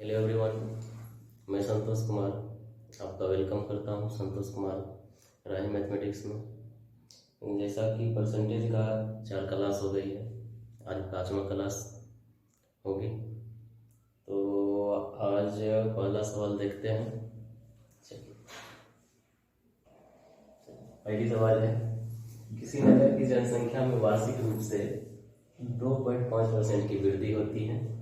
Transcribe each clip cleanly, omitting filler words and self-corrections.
Hello everyone, मैं संतोष कुमार आपका welcome करता हूं संतोष कुमार राही मैथमेटिक्स में। जैसा कि परसेंटेज का 4 क्लास हो गई है, आज 5वां क्लास होगी। तो आज पहला सवाल देखते हैं। चलिए, पहली सवाल है, किसी नगर की जनसंख्या में वार्षिक रूप से 2.5% की वृद्धि होती है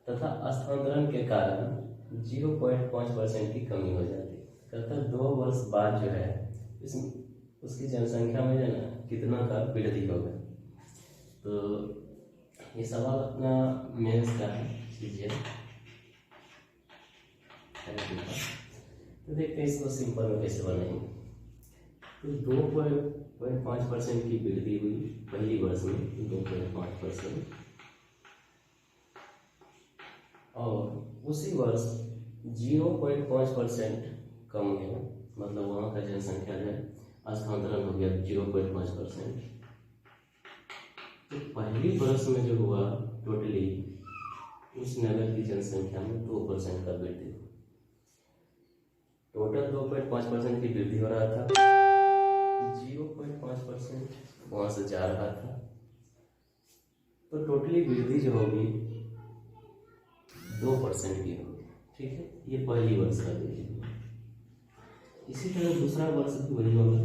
तथा स्थानांतरण के कारण 0.5% की कमी हो जाती है। तथा 2 वर्ष बाद जो है इस उसकी जनसंख्या में जो है ना कितना का वृद्धि होगा। तो ये सवाल अपना मेंस का है, कीजिए। तो देखते हैं इसको सिंपल में कैसे बनाएंगे। तो 2.5% की वृद्धि हुई पहली वर्ष में, 2.5%, और उसी वर्ष 0.5% कम गया, मतलब वहाँ का जनसंख्या जो है स्थानांतरण हो गया 0.5%। तो पहली वर्ष में जो हुआ टोटली उस नगर की जनसंख्या में 2% का वृद्धि हुआ। टोटल 2.5% की वृद्धि हो रहा था, 0.5% वहाँ से जा रहा था। तो टोटली वृद्धि जो होगी 2% की होगी। ठीक है, ये पहली वर्ष का वृद्धि। इसी तरह दूसरा वर्ष भी वही होगा,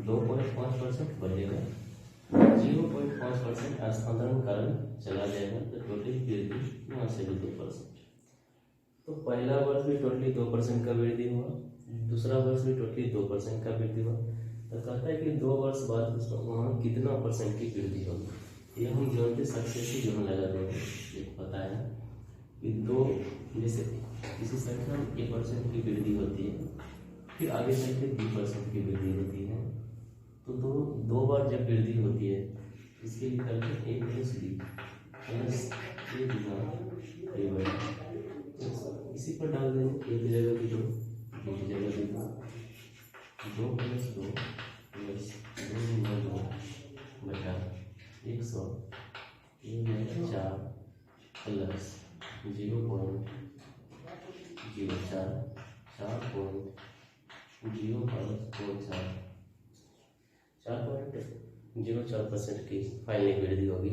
2.5% बढ़ेगा, 0.5% स्थानांतरण कारण चला जाएगा, तो टोटली वृद्धि यहाँ से भी 2%। तो पहला वर्ष भी टोटली 2% का वृद्धि हुआ, दूसरा वर्ष भी टोटली 2% का वृद्धि हुआ। तो कहता है कि 2 वर्ष बाद उसका वहाँ कितना परसेंट की वृद्धि होगी। ये हम जोड़ते सक्सेसिव जो लगा देंगे, ये पता है कि 2 जैसे किसी संख्या में 1% की वृद्धि होती है, फिर आगे चल के 2% की वृद्धि होती है। तो दो बार जब वृद्धि होती है इसके लिए करते हैं a plus B plus A गुना ए बाई, इसी पर डाल देंगे। ए की जगह भी 2, बी की जगह भी 2, 2 प्लस 2 प्लस 2 गुना 2 बटा 100 ए में 4 प्लस 0.04 4.04% की फाइनल वृद्धि होगी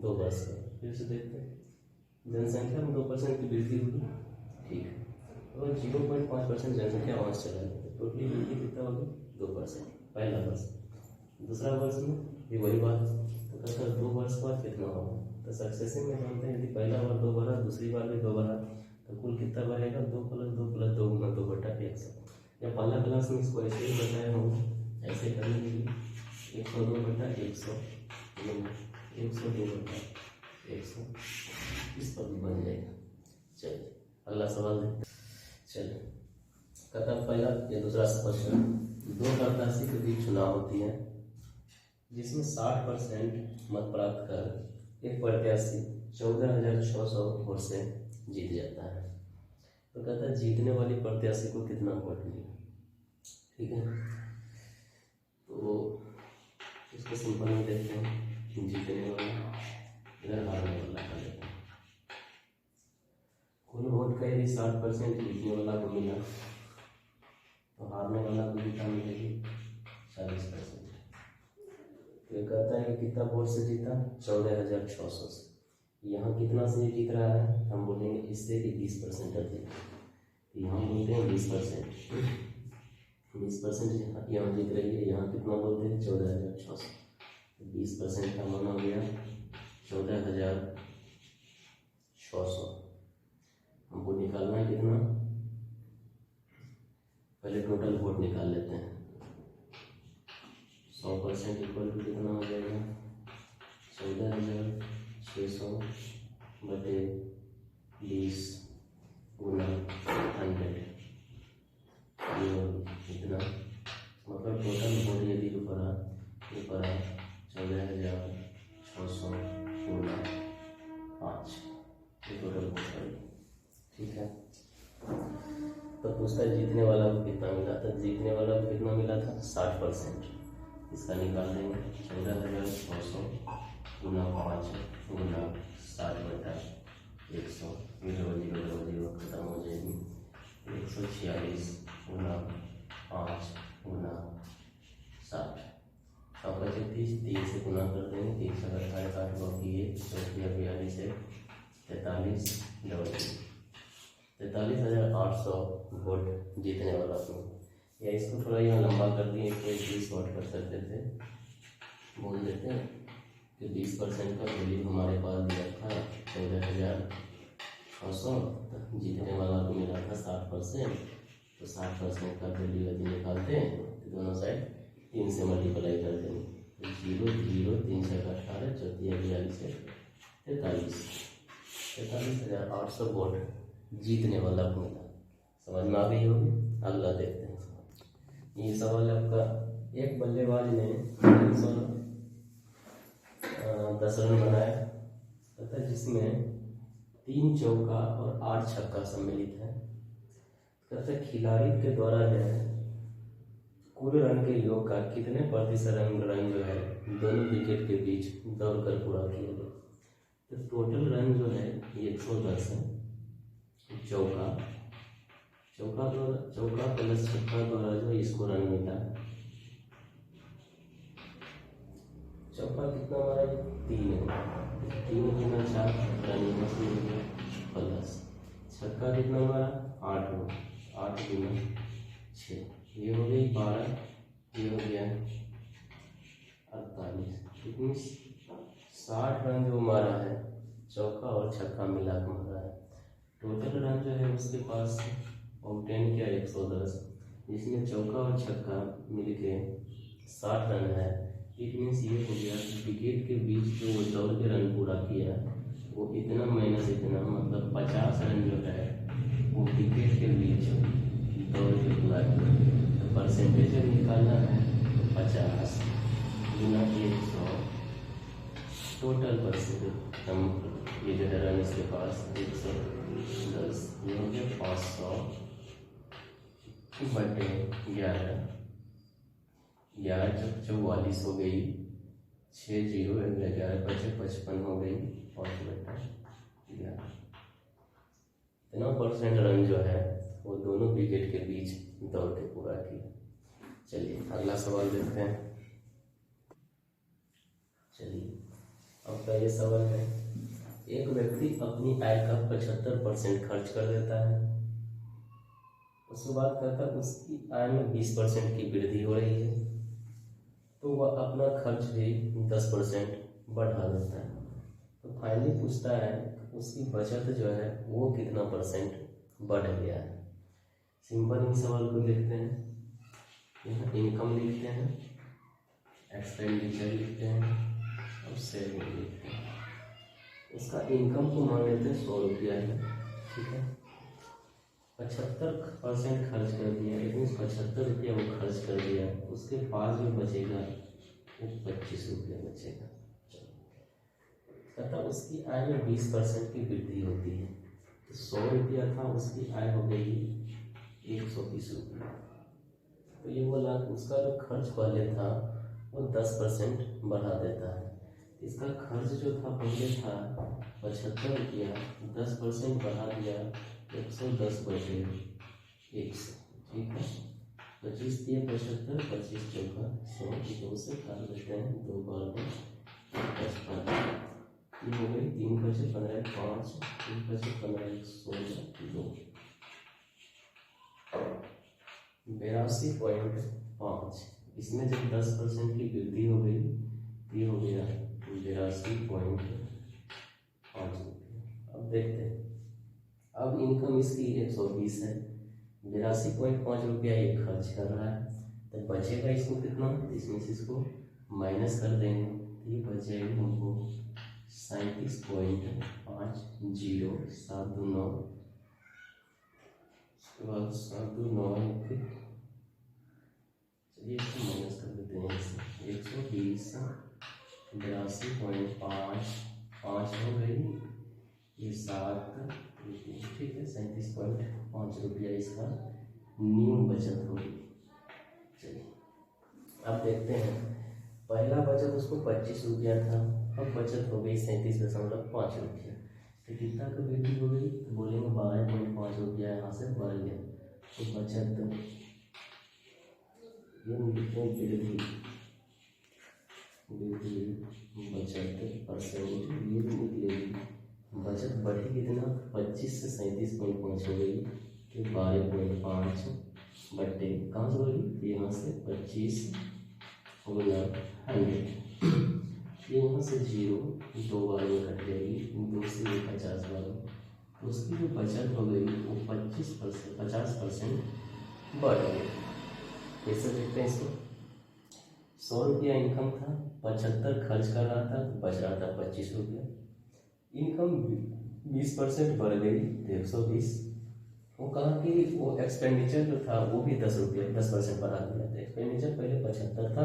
2 वर्ष में। फिर से देखते हैं, जनसंख्या में 2% की वृद्धि होगी, ठीक है, और 0.5% जनसंख्या वहाँ से चला जाएगा, टोटली वृद्धि कितना होगी 2%, पहला वर्ष। दूसरा वर्ष में भी वही बात, तो कहता है 2 वर्ष बाद कितना होगा। तो सक्सेसिव में जानते हैं, यदि पहला बार 2 बढ़ा, दूसरी बार भी 2 बढ़ा, तो कुल कितना बढ़ेगा 2 प्लस 2 प्लस 2 गुना 2 बटा 100। या पहला क्लास में इसको ऐसे ही बताया हम, ऐसे करने के लिए 102 बटा 100 102 बटा 100 इस पर भी बन जाएगा। चलिए अगला सवाल देखते। चलिए, कहता पहला या दूसरा क्वेश्चन, 2 प्रत्याशी के बीच चुनाव होती है जिसमें 60% मत प्राप्त कर एक प्रत्याशी 14,600 वोट से जीत जाता है। तो कहता है जीतने वाली प्रत्याशी को कितना वोट मिला। ठीक है, तो इसको सिंपल में देखते हैं, जीतने वाला इधर हारने वाला का लेते हैं। कुल वोट का यदि 60% जीतने वाला को मिला तो हारने वाला को कितना मिलेगी 40%। तो कहता है कि कितना वोट से जीता 14,600 से। यहाँ कितना से जीत रहा है, हम बोलेंगे इससे कि 20% अधिक। यहाँ बोलते हैं 20%, 20% यहाँ जीत रही है, यहाँ कितना बोलते हैं 14,600। 20% का मान हो गया 14,600। हमको निकालना है कितना, पहले टोटल वोट निकाल लेते हैं। 100% इक्वल टू कितना हो जाएगा 14,600 बटे 20 गुना 100, इतना, मतलब टोटल वोट यदि पड़ा 14,600 गुना 5, ये टोटल वोट पड़ी। ठीक है, तो पूछता है जीतने वाला को कितना मिला था। जीतने वाला को कितना मिला था 60%, इसका निकाल देंगे 14,600 गुना 5 गुना 60 बटा 100 0 0 0 0 खत्म हो जाएगी। 146 गुना 5 गुना 60 और 30 3 से गुना कर देंगे। 3 से 18 काट बाकी 1 चौथिया 42 है 43 43,800 वोल्ट जीतने वाला अपने। या इसको थोड़ा यहाँ लंबा कर दिए, 20 वाट कर सकते थे, बोल देते हैं कि 20% का वैल्यू हमारे पास दिया था 14,600, जीतने वाला को मिला था 60%। तो 60% का वैल्यू यदि निकालते हैं तो दोनों साइड 3 से मल्टीप्लाई कर देंगे। 0 0 3 से 18 चौथिया 42 है 43,800 वोल्ट जीतने वाला को मिला। समझ में आ गई होगी। अगला देखते हैं। ये सवाल है आपका, एक बल्लेबाज ने 10 रन बनाया तथा जिसमें 3 चौका और 8 छक्का सम्मिलित है। कहते खिलाड़ी के द्वारा जो है कुल रन के योग का कितने प्रतिशत रन जो है दोनों विकेट के बीच दौड़कर पूरा किया गया। तो टोटल रन जो है 110 है। चौका प्लस छक्का द्वारा जो इसको रन मिला। चौका कितना हमारा 3 है, 3 गुना 4 रन प्लस छक्का कितना हमारा 8 हो, 8 गुना 6 ये हो गई 12, ये हो गया 48। कितनी 60 रन जो हमारा है चौका और छक्का मिला के हमारा है। टोटल रन जो है उसके पास ऑब्टेन किया 110, जिसमें चौका और छक्का मिलके 60 रन है। इट मीन्स ये हो गया विकेट के बीच जो वो दौड़ के रन पूरा किया वो इतना माइनस इतना, मतलब 50 रन जो है वो विकेट के बीच दौड़ के पूरा किया। तो परसेंटेज जब निकालना है तो 50 गुना 100 टोटल परसेंटेज हम ये जो है रन इसके पास 110 ये हो गया 500 बटे 11 जब 44 हो गई 6 0 11 बचे 55 हो गई 5 बटे 11। इतना परसेंट रन जो है वो दोनों विकेट के बीच दौड़ के पूरा किया। चलिए अगला सवाल देखते हैं। चलिए आपका ये सवाल है, एक व्यक्ति अपनी आय का 75% खर्च कर देता है। उसके बाद कहता है उसकी आय में 20% की वृद्धि हो रही है, तो वह अपना खर्च भी 10% बढ़ा देता है। तो फाइनली पूछता है उसकी बचत जो है वो कितना परसेंट बढ़ गया है। सिंपल इन सवाल को देखते हैं। यहाँ इनकम लिखते हैं, एक्सपेंडिचर लिखते हैं और सेविंग लिखते हैं। इसका इनकम को मान लेते हैं 100 रुपया है, ठीक है। 75% खर्च कर दिया, लेकिन 75 रुपया वो खर्च कर दिया, उसके पास जो बचेगा वो 25 रुपया बचेगा। कहता उसकी आय में 20% की वृद्धि होती है। तो 100 रुपया था, उसकी आय हो गई 120 रुपया। तो ये बोला उसका जो खर्च पहले था वो 10% बढ़ा देता है। इसका खर्च जो था पहले था 75 रुपया, 10% बढ़ा दिया 110 बचे 100, ठीक है। 25 दिए 75, 25 चौका 100 की 2 से काट देते हैं, 2 बार में 55 ये हो गई। 3 बचे 15 5, 3 बचे 15 16 2 82.5। इसमें जब 10% की वृद्धि हो गई ये हो गया 82.5 रुपये। अब देखते हैं, अब इनकम इसकी 120 है, 82.5 रुपया ये खर्च कर रहा है, तो बचेगा इसको कितना, इसमें से इसको माइनस कर देंगे तो ये बच जाएगी हमको 37.50 7 2 9, उसके बाद 7 2 9 चलिए इसको माइनस कर देते हैं। 120 82.5 हो गई, ये 7 ठीक है 37.5 रुपया इसका न्यू बचत होगी। चलिए अब देखते हैं, पहला बचत उसको 25 रुपया था, अब बचत हो गई 37.5 रुपया। तो कितना का वृद्धि हो गई, तो बोलेंगे 12.5 रुपया यहाँ से बढ़ गया, तो 75 ये वृद्धि 75% ये भी निकलेगी। बचत बढ़ी कितना, 25 से 37.5 हो गई, तो 12.5 बट्टे कहाँ से होगी, यहाँ से 25 गुना 100, ये वहाँ से 0 2 बार में कट जाएगी, 2 से 50 बार, तो उसकी जो बचत हो गई वो 50% बढ़ गई। कैसे देखते हैं इसको, 100 रुपया इनकम था, 75 खर्च कर रहा था तो बच रहा था 25 रुपया, इनकम 20% बढ़ गई तो 120। वो कहा कि वो एक्सपेंडिचर जो था वो भी 10% बढ़ा दिया था। एक्सपेंडिचर पहले 75 था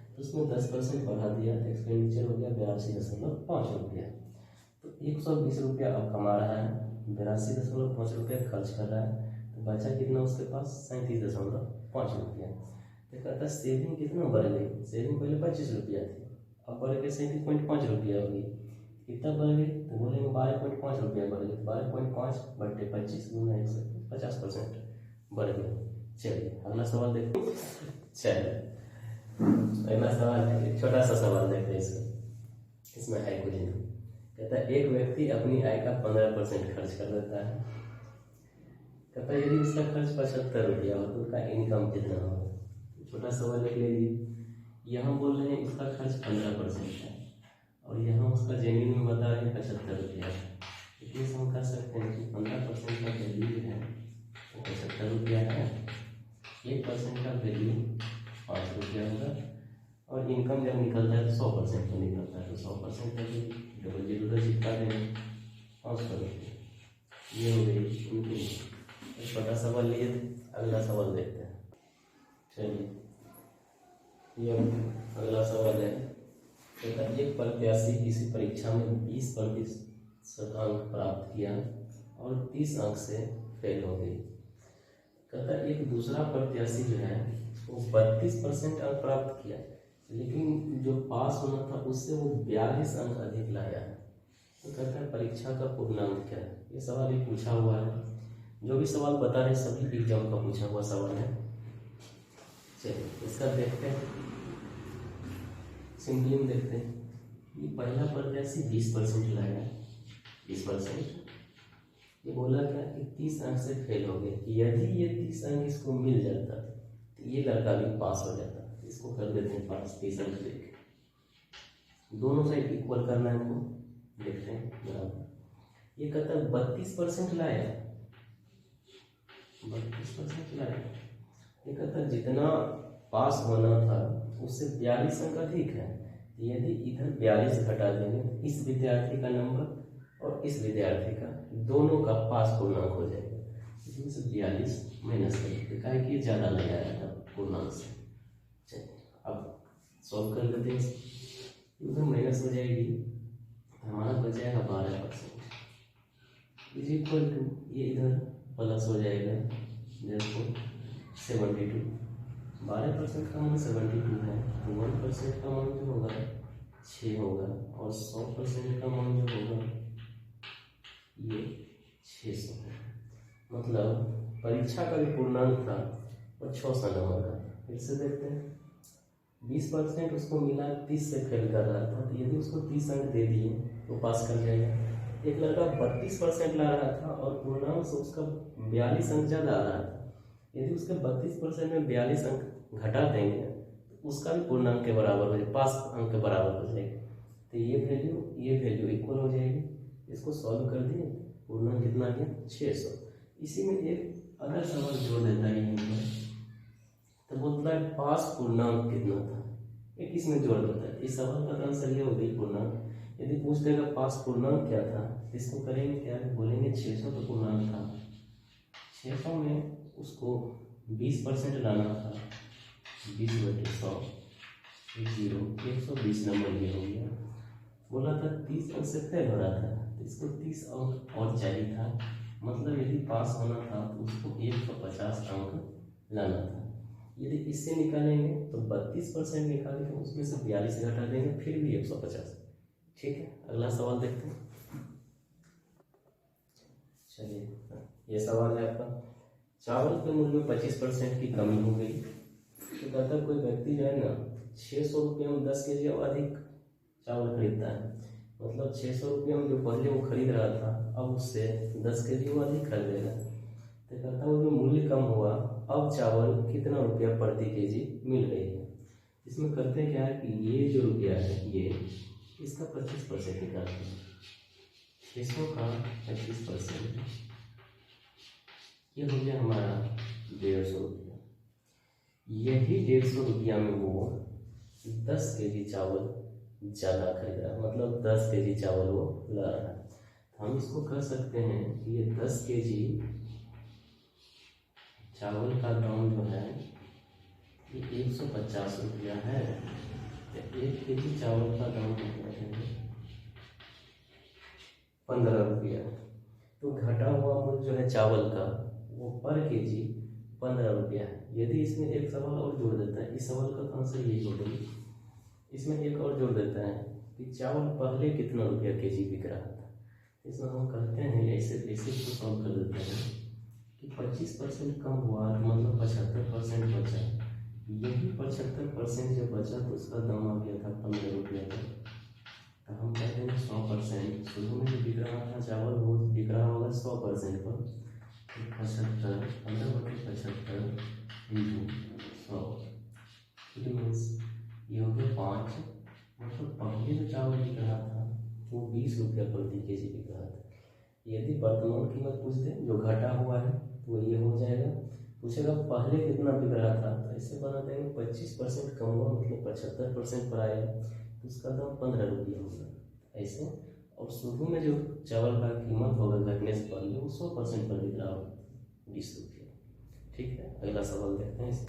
तो उसमें 10% बढ़ा दिया तो एक्सपेंडिचर हो गया 82.5 रुपया। तो 120 रुपया अब कमा रहा है, 82.5 रुपया खर्च कर रहा है, तो बचा कितना उसके पास, 37.5 रुपया। तो कहता सेविंग कितना बढ़ गई, सेविंग पहले 25 रुपया थी, अब बढ़ के 37.5 रुपया होगी। कितना बढ़ गई, तो बोलेंगे 12.5 रुपया बढ़ गई, 12.5 बट्टे 25 गुना 50% बढ़ गया। चलिए अगला सवाल देखते हैं। चलिए अगला सवाल है, एक छोटा सा सवाल देखते हैं इसमें है कुछ नहीं। कहता है एक व्यक्ति अपनी आय का 15% खर्च कर देता है। कहता है यदि उसका खर्च 75 रुपया हो तो उसका इनकम कितना होगा। छोटा सवाल लिख लीजिए, यहाँ बोल रहे हैं उसका खर्च 15% है और यहाँ उसका जेन्युइन में बता रहे हैं 75 रुपया। इसमें हम कर सकते हैं कि 15% का वैल्यू है तो 75 रुपया है, 1% का वैल्यू 5 रुपया होगा, और इनकम जब निकलता है तो 100% तो निकलता है, तो 100% का भी डबल जीरो का चिपका देंगे 500 रुपये। ये हो गई उनकी। एक छोटा सवाल लिए, अगला सवाल देखते हैं। चलिए ये अगला सवाल है, एक प्रत्याशी किसी परीक्षा में 20% अंक प्राप्त किया और 30 अंक से फेल हो गई। कहता एक दूसरा प्रत्याशी जो है वो 32% अंक प्राप्त किया, लेकिन जो पास होना था उससे वो 42 अंक अधिक लाया है। तो कहता है परीक्षा का पूर्णांक क्या है। ये सवाल भी पूछा हुआ है, जो भी सवाल बता रहे सभी एग्जाम का पूछा हुआ सवाल है। चलिए इसका देखते हैं, सिंपली में देखते हैं। ये पहला प्रत्याशी 20% लाया, 20%। ये बोला क्या कि 30 अंक से फेल हो गए, यदि ये 30 अंक इसको मिल जाता तो ये लड़का भी पास हो जाता। इसको कर देते हैं पास, 30 अंक लेके, दोनों साइड इक्वल करना है हमको, देखते हैं बराबर। ये कहता है 32% लाया, 32% लाया। ये कहता है जितना पास होना था उससे 42 अंक अधिक है, यदि इधर 42 घटा देंगे तो इस विद्यार्थी का नंबर और इस विद्यार्थी का दोनों का पास पूर्णांक हो जाएगा। इसमें से 42 माइनस कर देते, कहा कि ज़्यादा लगाया था पूर्णांक से। चलिए अब सॉल्व कर लेते हैं, उधर माइनस हो जाएगी, हमारा बच जाएगा 12% इज इक्वल टू, ये इधर प्लस हो जाएगा, देखो 72। 12% का मान 72 है, तो 1% का मान जो होगा 6 होगा, और 100% का मान जो होगा ये 600 है। मतलब परीक्षा का जो पूर्णांक था वो 600 नंबर का। फिर से देखते हैं, 20% उसको मिला, 30 से फेल कर रहा था, तो यदि उसको 30 अंक दे दिए तो पास कर जाएगा। एक लड़का 32% ला रहा था और पूर्णांक से उसका 42 अंक ज़्यादा आ रहा था, यदि उसके 32% में 42 अंक घटा देंगे तो उसका भी पूर्णांक के बराबर हो जाएगा, पास अंक के बराबर हो जाएगा। तो ये वैल्यू इक्वल हो जाएगी। इसको सॉल्व कर दिए, पूर्णांक कितना गया 600। इसी में एक अगर सवाल जोड़ देता है तो बोलता है पास पूर्णांक कितना था, एक इसमें जोड़ देता है। इस सवाल का आंसर ये हो गई पूर्णांक। यदि पूछ देगा पास पूर्णांक क्या था, इसको करेंगे क्या, बोलेंगे 600 तो पूर्णांक था, 600 में उसको 20% लाना था, 20/100 0, 120 नंबर ये हो गया। बोला था 30 अंक से फेल हो रहा था, तो इसको 30 अंक और चाहिए था, मतलब यदि पास होना था तो उसको 150 अंक लाना था। यदि इससे निकालेंगे तो 32% निकालेंगे, उसमें से 42 घटा देंगे, फिर भी 150। ठीक है, अगला सवाल देखते हैं। चलिए ये सवाल है आपका, चावल के मूल्य में 25% की कमी हो गई। तो कहता कोई व्यक्ति जो है ना 600 रुपये में 10 kg और अधिक चावल खरीदता है, मतलब 600 रुपये में जो पहले वो खरीद रहा था अब उससे 10 kg वो अधिक खरीदेगा। तो कहता वो जो मूल्य कम हुआ अब चावल कितना रुपया प्रति केजी मिल रही है। इसमें करते हैं क्या है कि ये जो रुपया है ये इसका 25% निकालते हैं, 600 का 25%, ये हो गया हमारा 150 रुपया। यही 150 रुपया में वो 10 kg चावल ज़्यादा खरीद रहा है, मतलब 10 kg चावल वो ला रहा है। तो हम इसको कह सकते हैं कि ये 10 kg चावल का दाम जो है ये 150 रुपया है। तो 1 kg चावल का दाम है 15 रुपया। तो घटा हुआ मूल्य जो है चावल का वो पर केजी 15 रुपया है। यदि इसमें एक सवाल और जोड़ देता है, इस सवाल का आंसर यही होगा, इसमें एक और जोड़ देता है कि चावल पहले कितना रुपया केजी बिक रहा था। इसमें हम कहते हैं ऐसे इसको सॉल्व कर देते हैं कि 25% कम हुआ मतलब 75% बचा। यही 75% जब बचा तो उसका दाम आ गया था 15 रुपया का। तो हम कहते हैं 100%, शुरू में जो बिक रहा था चावल वो बिक रहा होगा 100% पर। 75 15/75 × 100 मीन्स ये हो गया 5। मतलब पहले जो चावल बिक रहा था वो 20 रुपया प्रति केजी बिक रहा था। यदि वर्तमान कीमत पूछ दे जो घटा हुआ है तो ये हो जाएगा। पूछेगा पहले कितना बिक रहा था तो इससे बना देंगे 25% कम हुआ मतलब 75% पर आएगा तो उसका दाम 15 रुपया होगा ऐसे। और शुरू में जो चावल का कीमत होगा घटने से पहले वो 100% पर बिक रहा होगा 20 रुपया। ठीक है, अगला सवाल देखते हैं।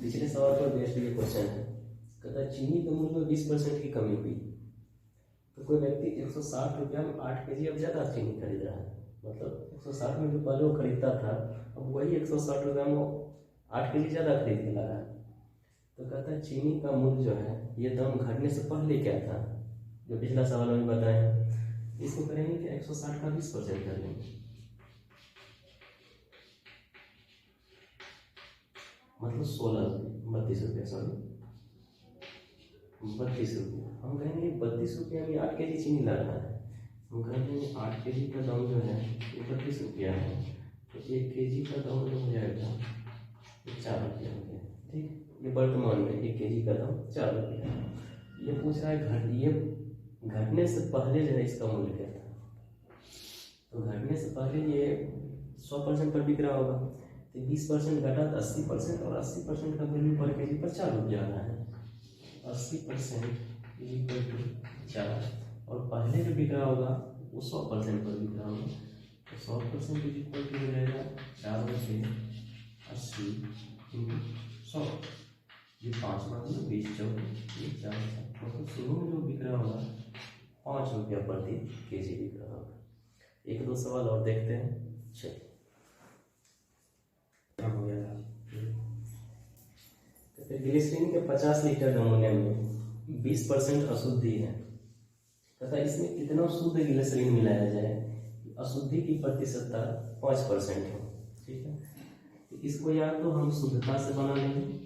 पिछले सवाल पर बेस्ड ये क्वेश्चन है, कहता है चीनी के मूल्य में 20% की कमी हुई। तो कोई व्यक्ति 160 रुपया में 8 kg अब ज़्यादा चीनी खरीद रहा है, मतलब 160 में जो पहले वो खरीदता था अब वही 160 रुपया में 8 kg ज़्यादा खरीद के ला रहा है। तो कहता है चीनी का मूल्य जो है ये दाम घटने से पहले क्या था, जो पिछला सवाल में बताया। इसको करेंगे कि 160 का 20% कर लेंगे, मतलब 32 रुपया, सॉरी 32 रुपया। हम कहेंगे 32 रुपया में 8 kg चीनी ला रहा है, हम कहेंगे 8 kg का दाम जो है वो 32 रुपया है। तो 1 kg का दाम जो हो जाएगा 4 रुपया हो गया। ठीक, ये वर्तमान में 1 kg का दाम 4 रुपया है। ये पूछ रहा है ये घटने से पहले जो है इसका मूल्य क्या था। तो घटने से पहले ये 100% पर बिक रहा होगा, तो 20% घटा तो 80%, और 80% का वैल्यू पर केजी पर 4 रुपया आ रहा है। 80% = 4, और पहले जो बिक रहा होगा वो 100% पर बिक रहा होगा, तो 100% हो जाएगा 4 रुपये 80 × 100। ये 5 बार 20 4 मतलब शुरू में जो बिक रहा होगा 5 रुपया प्रति केजी बिक रहा होगा। एक दो सवाल और देखते हैं। चलिए हो गया था। ग्लिसरीन के 50 लीटर नमूने में 20% अशुद्धि है तथा इसमें कितना शुद्ध ग्लिसरीन मिलाया जाए अशुद्धि की प्रतिशतता 5% हो। ठीक है, तो इसको या तो हम शुद्धता से बना लेंगे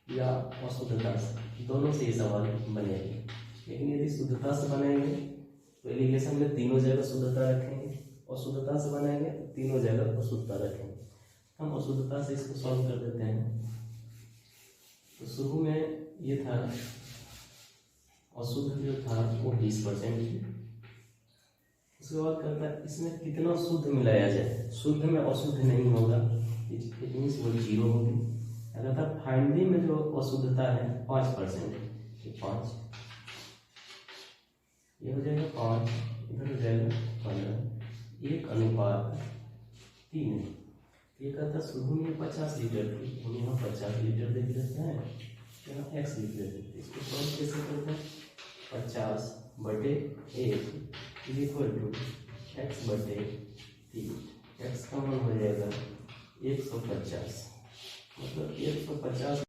या अशुद्धता से, दोनों से ये सवाल बनेगा। लेकिन यदि शुद्धता से बनाएंगे तो एलिगेशन में तीनों जगह शुद्धता रखेंगे, और शुद्धता से बनाएंगे तो तीनों जगह अशुद्धता रखेंगे। हम अशुद्धता से इसको सॉल्व कर देते हैं। तो शुरू में ये था अशुद्ध जो था वो 20%, उसके बाद करता है इसमें कितना शुद्ध मिलाया जाए। शुद्ध में अशुद्ध नहीं होगा, इट मीन्स वो 0 होगी। अगर था फाइनली में जो अशुद्धता है 5%, 5 ये हो जाएगा 5, इधर हो जाएगा 15, 1:3। ये कहता शुरू में 50 लीटर थी, हम यहाँ 50 लीटर देख लेते हैं, यहाँ x लिख लेते हैं। इसको सॉल्व कैसे करते हैं, 50/1 = x/3। x का मान हो जाएगा 150, मतलब 150